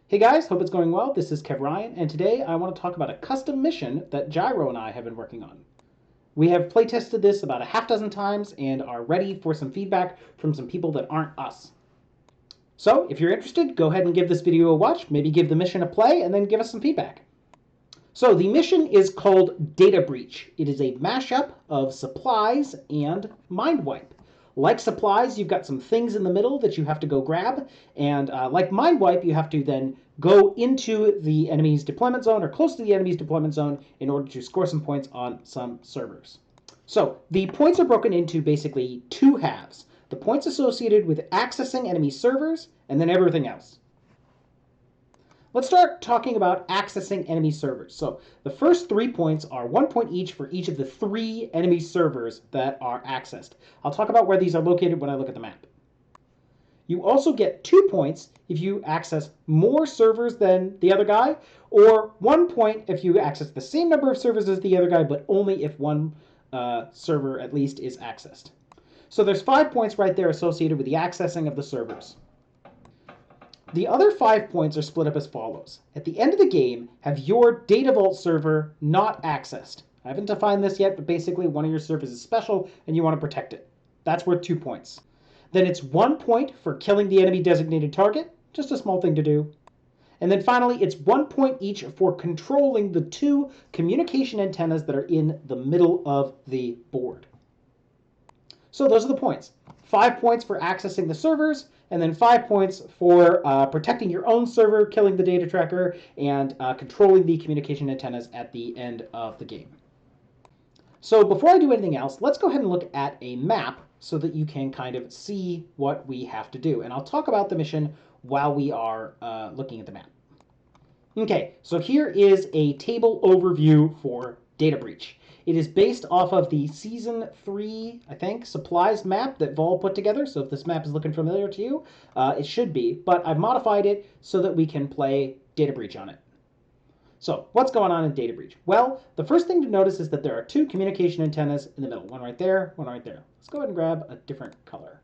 Hey guys, hope it's going well. This is Kev Ryan, and today I want to talk about a custom mission that Gyro and I have been working on. We have playtested this about a half dozen times and are ready for some feedback from some people that aren't us. So, if you're interested, go ahead and give this video a watch, maybe give the mission a play, and then give us some feedback. So, the mission is called Databreach. It is a mashup of supplies and mind wipe. Like supplies, you've got some things in the middle that you have to go grab, and like mind wipe, you have to then go into the enemy's deployment zone or close to the enemy's deployment zone in order to score some points on some servers. So the points are broken into basically two halves. The points associated with accessing enemy servers, and then everything else. Let's start talking about accessing enemy servers. So the first 3 points are 1 point each for each of the 3 enemy servers that are accessed. I'll talk about where these are located when I look at the map. You also get 2 points if you access more servers than the other guy, or 1 point if you access the same number of servers as the other guy, but only if one server at least is accessed. So there's 5 points right there associated with the accessing of the servers. The other 5 points are split up as follows. At the end of the game, have your Data Vault server not accessed. I haven't defined this yet, but basically one of your servers is special and you want to protect it. That's worth 2 points. Then it's 1 point for killing the enemy designated target, just a small thing to do. And then finally, it's 1 point each for controlling the 2 communication antennas that are in the middle of the board. So those are the points. 5 points for accessing the servers, and then 5 points for protecting your own server, killing the data tracker, and controlling the communication antennas at the end of the game. So before I do anything else, let's go ahead and look at a map so that you can kind of see what we have to do. And I'll talk about the mission while we are looking at the map. Okay, so here is a table overview for Databreach. It is based off of the Season 3, I think, supplies map that Vol put together. So if this map is looking familiar to you, it should be. But I've modified it so that we can play Databreach on it. So what's going on in Databreach? Well, the first thing to notice is that there are 2 communication antennas in the middle. One right there, one right there. Let's go ahead and grab a different color.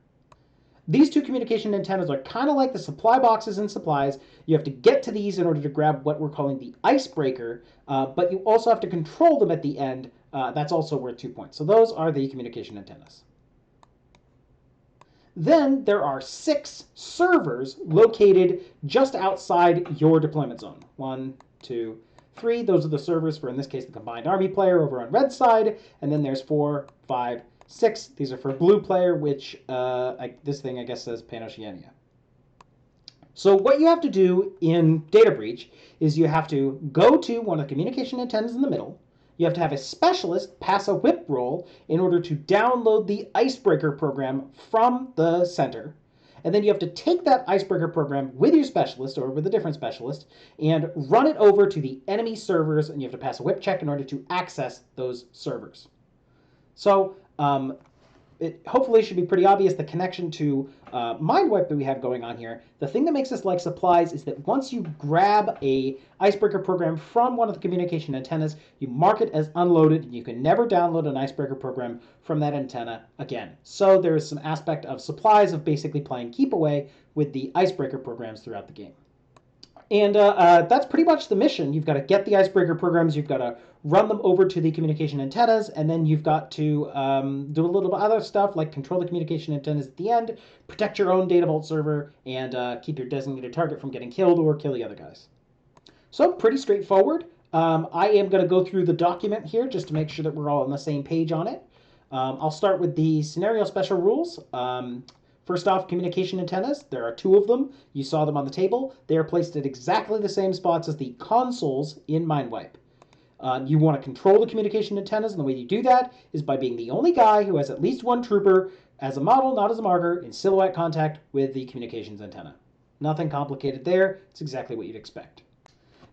These 2 communication antennas are kind of like the supply boxes in supplies. You have to get to these in order to grab what we're calling the icebreaker, but you also have to control them at the end. That's also worth 2 points. So those are the communication antennas. Then there are 6 servers located just outside your deployment zone. 1, 2, 3. Those are the servers for, in this case, the combined army player over on red side. And then there's 4, 5, 6. These are for blue player, which this thing, I guess, says Pan-Oceania. So what you have to do in Databreach is you have to go to one of the communication antennas in the middle. You have to have a specialist pass a whip roll in order to download the icebreaker program from the center. And then you have to take that icebreaker program with your specialist or with a different specialist and run it over to the enemy servers, and you have to pass a whip check in order to access those servers. So it hopefully should be pretty obvious the connection to mind wipe that we have going on here. The thing that makes this like supplies is that once you grab a icebreaker program from one of the communication antennas, you mark it as unloaded, and you can never download an icebreaker program from that antenna again. So there is some aspect of supplies of basically playing keep away with the icebreaker programs throughout the game. And that's pretty much the mission. You've got to get the icebreaker programs, you've got to run them over to the communication antennas, and then you've got to do a little bit other stuff like control the communication antennas at the end, protect your own Data Vault server, and keep your designated target from getting killed or kill the other guys. So pretty straightforward. I am going to go through the document here just to make sure that we're all on the same page on it. I'll start with the scenario special rules. First off, communication antennas. There are 2 of them. You saw them on the table. They are placed at exactly the same spots as the consoles in Mindwipe. You want to control the communication antennas, and the way you do that is by being the only guy who has at least 1 trooper as a model, not as a marker, in silhouette contact with the communications antenna. Nothing complicated there. It's exactly what you'd expect.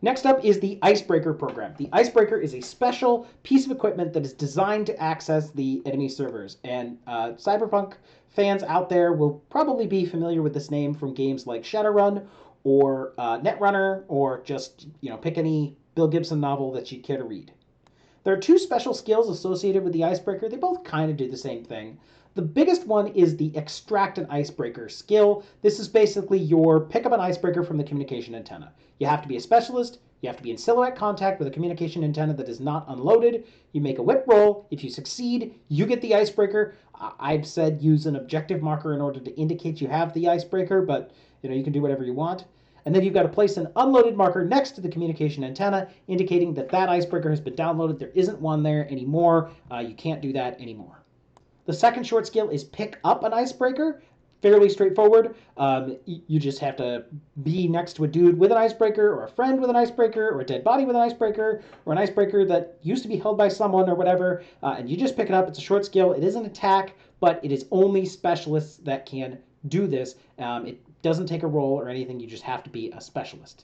Next up is the Icebreaker program. The Icebreaker is a special piece of equipment that is designed to access the enemy servers. And Cyberpunk fans out there will probably be familiar with this name from games like Shadowrun or Netrunner, or just pick any Bill Gibson novel that you'd care to read. There are two special skills associated with the icebreaker. They both kind of do the same thing. The biggest one is the extract an icebreaker skill. This is basically your pick up an icebreaker from the communication antenna. You have to be a specialist. You have to be in silhouette contact with a communication antenna that is not unloaded. You make a whip roll. If you succeed, you get the icebreaker. I've said use an objective marker in order to indicate you have the icebreaker, but you can do whatever you want. And then you've got to place an unloaded marker next to the communication antenna, indicating that that icebreaker has been downloaded. There isn't one there anymore. You can't do that anymore. The second short skill is pick up an icebreaker. Fairly straightforward. You just have to be next to a dude with an icebreaker, or a friend with an icebreaker, or a dead body with an icebreaker, or an icebreaker that used to be held by someone or whatever, and you just pick it up. It's a short skill. It is an attack, but it is only specialists that can do this. It doesn't take a roll or anything. You just have to be a specialist.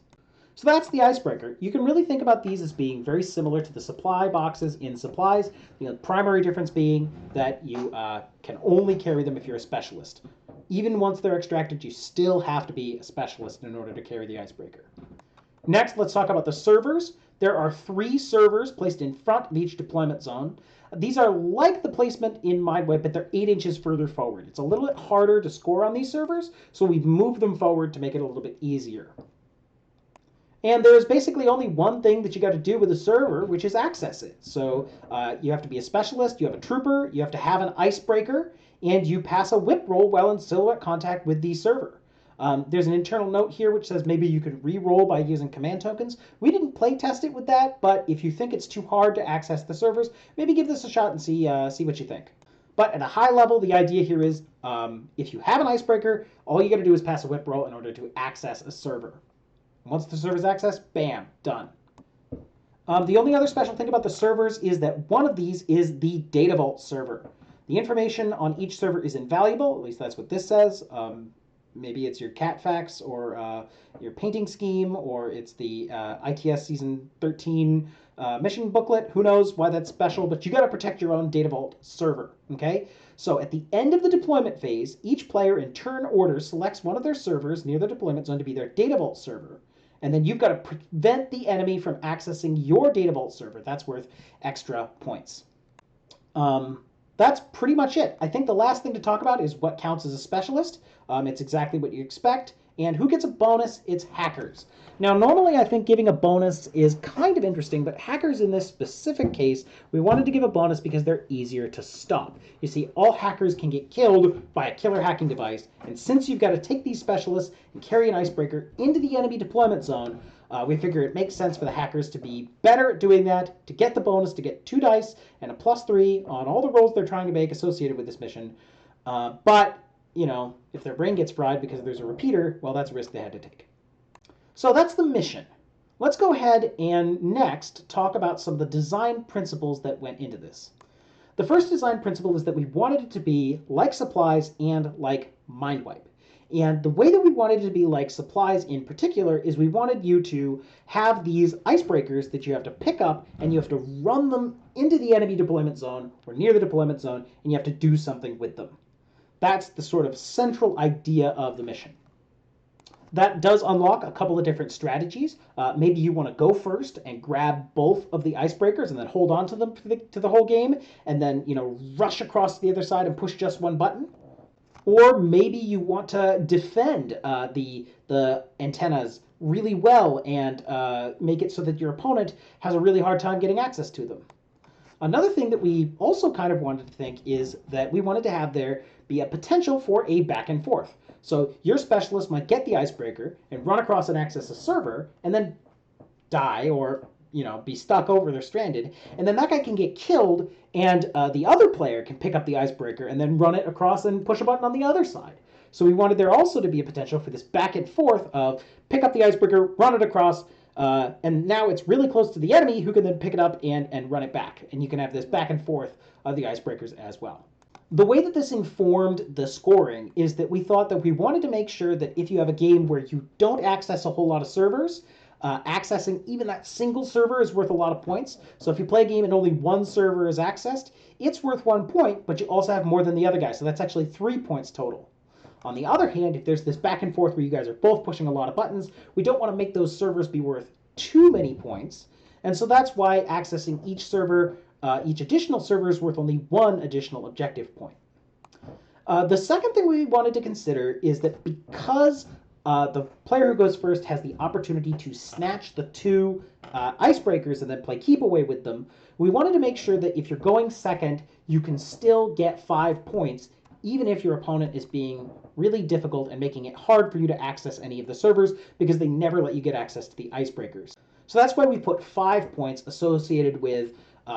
So that's the icebreaker. You can really think about these as being very similar to the supply boxes in supplies. The primary difference being that you can only carry them if you're a specialist. Even once they're extracted, you still have to be a specialist in order to carry the icebreaker. Next, let's talk about the servers. There are 3 servers placed in front of each deployment zone. These are like the placement in MindWeb, but they're 8 inches further forward. It's a little bit harder to score on these servers, so we've moved them forward to make it a little bit easier. And there's basically only one thing that you got to do with a server, which is access it. So you have to be a specialist, you have a trooper, you have to have an icebreaker, and you pass a whip roll while in silhouette contact with the server. There's an internal note here which says maybe you could re-roll by using command tokens. We didn't play test it with that, but if you think it's too hard to access the servers, maybe give this a shot and see what you think. But at a high level, the idea here is if you have an icebreaker, all you got to do is pass a whip roll in order to access a server. Once the server's accessed, bam, done. The only other special thing about the servers is that one of these is the Data Vault server. The information on each server is invaluable, at least that's what this says. Maybe it's your cat facts or your painting scheme, or it's the ITS Season 13 mission booklet. Who knows why that's special, but you got to protect your own Data Vault server, okay? So at the end of the deployment phase, each player in turn order selects one of their servers near the deployment zone to be their Data Vault server. And then you've got to prevent the enemy from accessing your Data Vault server. That's worth extra points. That's pretty much it. I think the last thing to talk about is what counts as a specialist. It's exactly what you expect. And who gets a bonus? It's hackers. Now, normally I think giving a bonus is kind of interesting, but hackers in this specific case, we wanted to give a bonus because they're easier to stop. You see, all hackers can get killed by a killer hacking device, and since you've got to take these specialists and carry an icebreaker into the enemy deployment zone, we figure it makes sense for the hackers to be better at doing that, to get the bonus, to get 2 dice and a +3 on all the rolls they're trying to make associated with this mission. But if their brain gets fried because there's a repeater, well, that's a risk they had to take. So that's the mission. Let's go ahead and next talk about some of the design principles that went into this. The first design principle is that we wanted it to be like supplies and like MindWipe. And the way that we wanted it to be like supplies in particular is we wanted you to have these icebreakers that you have to pick up and you have to run them into the enemy deployment zone or near the deployment zone, and you have to do something with them. That's the sort of central idea of the mission. That does unlock a couple of different strategies. Maybe you want to go first and grab both of the icebreakers and then hold on to them to the whole game, and then rush across to the other side and push just one button. Or maybe you want to defend the antennas really well and make it so that your opponent has a really hard time getting access to them. Another thing that we also kind of wanted to think is that we wanted to have there be a potential for a back and forth. So your specialist might get the icebreaker and run across and access a server and then die or be stuck over, they're stranded, and then that guy can get killed, and the other player can pick up the icebreaker and then run it across and push a button on the other side. So we wanted there also to be a potential for this back and forth of pick up the icebreaker, run it across, and now it's really close to the enemy who can then pick it up and run it back. And you can have this back and forth of the icebreakers as well. The way that this informed the scoring is that we thought that we wanted to make sure that if you have a game where you don't access a whole lot of servers, accessing even that single server is worth a lot of points. So if you play a game and only one server is accessed, it's worth 1 point, but you also have more than the other guy. So that's actually 3 points total. On the other hand, if there's this back and forth where you guys are both pushing a lot of buttons, we don't want to make those servers be worth too many points. And so that's why accessing each server, each additional server is worth only one additional objective point. The second thing we wanted to consider is that because the player who goes first has the opportunity to snatch the two icebreakers and then play keep away with them, we wanted to make sure that if you're going second, you can still get 5 points, even if your opponent is being really difficult and making it hard for you to access any of the servers because they never let you get access to the icebreakers. So that's why we put 5 points associated with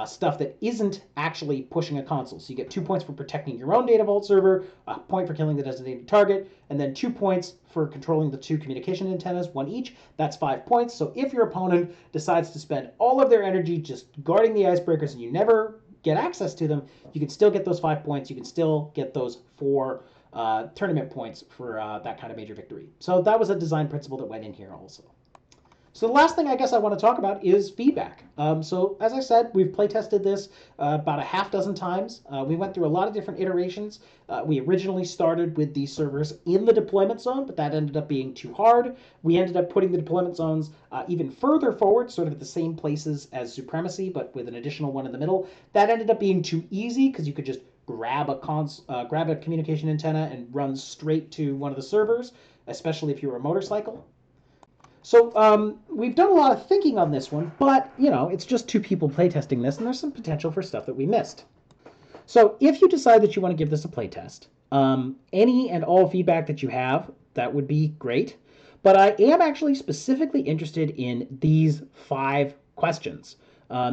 stuff that isn't actually pushing a console. So you get 2 points for protecting your own Data Vault server, a point for killing the designated target, and then 2 points for controlling the 2 communication antennas, 1 each. That's 5 points. So if your opponent decides to spend all of their energy just guarding the icebreakers and you never get access to them, you can still get those 5 points. You can still get those 4 tournament points for that kind of major victory. So that was a design principle that went in here also. So the last thing I guess I want to talk about is feedback. So as I said, we've play tested this about a half dozen times. We went through a lot of different iterations. We originally started with these servers in the deployment zone, but that ended up being too hard. We ended up putting the deployment zones even further forward, sort of at the same places as Supremacy, but with an additional one in the middle. That ended up being too easy because you could just grab a communication antenna and run straight to one of the servers, especially if you were a motorcycle. So we've done a lot of thinking on this one, but, you know, it's just 2 people playtesting this, and there's some potential for stuff that we missed. So if you decide that you want to give this a playtest, any and all feedback that you have, that would be great. But I am actually specifically interested in these 5 questions,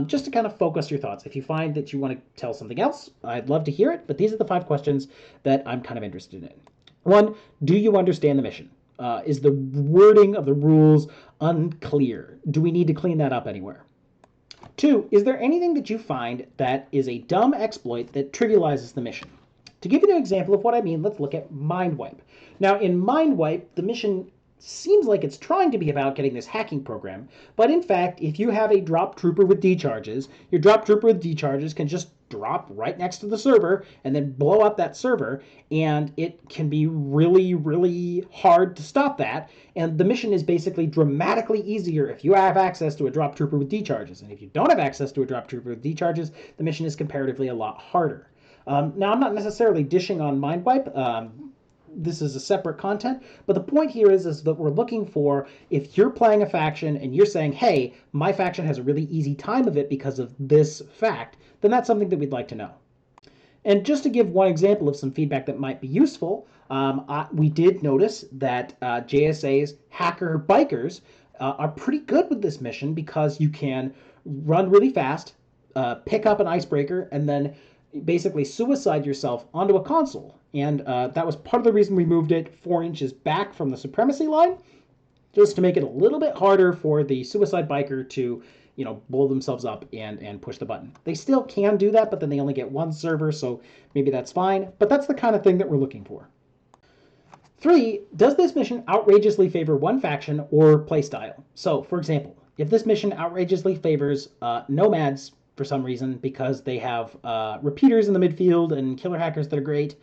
just to kind of focus your thoughts. If you find that you want to tell something else, I'd love to hear it, but these are the 5 questions that I'm kind of interested in. 1, do you understand the mission? Is the wording of the rules unclear? Do we need to clean that up anywhere? 2, is there anything that you find that is a dumb exploit that trivializes the mission? To give you an example of what I mean, let's look at Mind Wipe. Now, in Mind Wipe, the mission seems like it's trying to be about getting this hacking program, but in fact, if you have a drop trooper with decharges, your drop trooper with decharges can just drop right next to the server and then blow up that server, and it can be really, really hard to stop that. And the mission is basically dramatically easier if you have access to a drop trooper with decharges. And if you don't have access to a drop trooper with decharges, the mission is comparatively a lot harder. Now, I'm not necessarily dishing on Mind Wipe. This is a separate content, but the point here is that we're looking for, if you're playing a faction and you're saying, hey, my faction has a really easy time of it because of this fact, then that's something that we'd like to know. And just to give one example of some feedback that might be useful, we did notice that JSA's hacker bikers are pretty good with this mission because you can run really fast, pick up an icebreaker, and then basically suicide yourself onto a console. And that was part of the reason we moved it 4 inches back from the Supremacy line, just to make it a little bit harder for the suicide biker to, you know, blow themselves up and push the button. They still can do that, but then they only get 1 server, so maybe that's fine. But that's the kind of thing that we're looking for. 3, does this mission outrageously favor one faction or playstyle? So, for example, if this mission outrageously favors nomads for some reason because they have repeaters in the midfield and killer hackers that are great,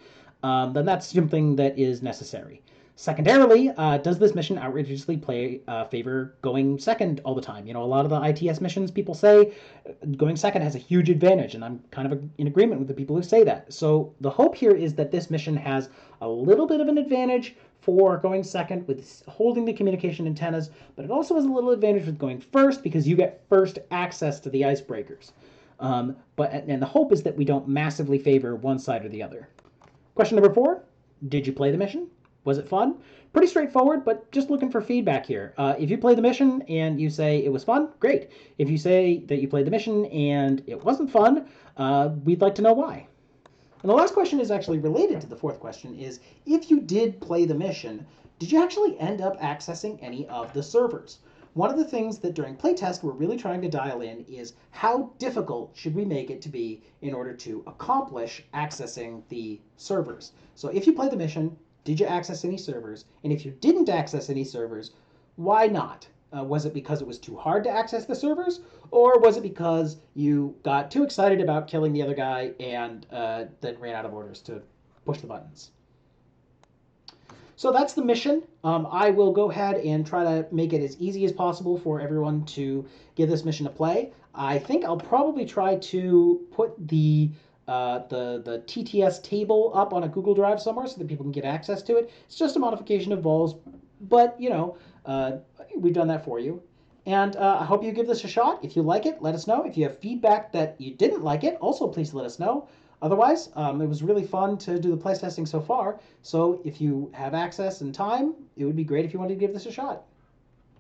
then that's something that is necessary. Secondarily, does this mission outrageously favor going second all the time? You know, a lot of the ITS missions, people say going second has a huge advantage, and I'm kind of in agreement with the people who say that. So the hope here is that this mission has a little bit of an advantage for going second with holding the communication antennas, but it also has a little advantage with going first because you get first access to the icebreakers. And the hope is that we don't massively favor one side or the other. Question number 4, did you play the mission? Was it fun? Pretty straightforward, but just looking for feedback here. If you play the mission and you say it was fun, great. If you say that you played the mission and it wasn't fun, we'd like to know why. And the last question is actually related to the 4th question, is if you did play the mission, did you actually end up accessing any of the servers? One of the things that during playtest we're really trying to dial in is how difficult should we make it to be in order to accomplish accessing the servers. So if you played the mission, did you access any servers? And if you didn't access any servers, why not? Was it because it was too hard to access the servers? Or was it because you got too excited about killing the other guy and then ran out of orders to push the buttons? So that's the mission. I will go ahead and try to make it as easy as possible for everyone to give this mission a play. I think I'll probably try to put the TTS table up on a Google Drive somewhere so that people can get access to it. It's just a modification of Vaulsc, but uh, we've done that for you. And I hope you give this a shot. If you like it, let us know. If you have feedback that you didn't like it, also please let us know. Otherwise, it was really fun to do the playtesting so far. So if you have access and time, it would be great if you wanted to give this a shot.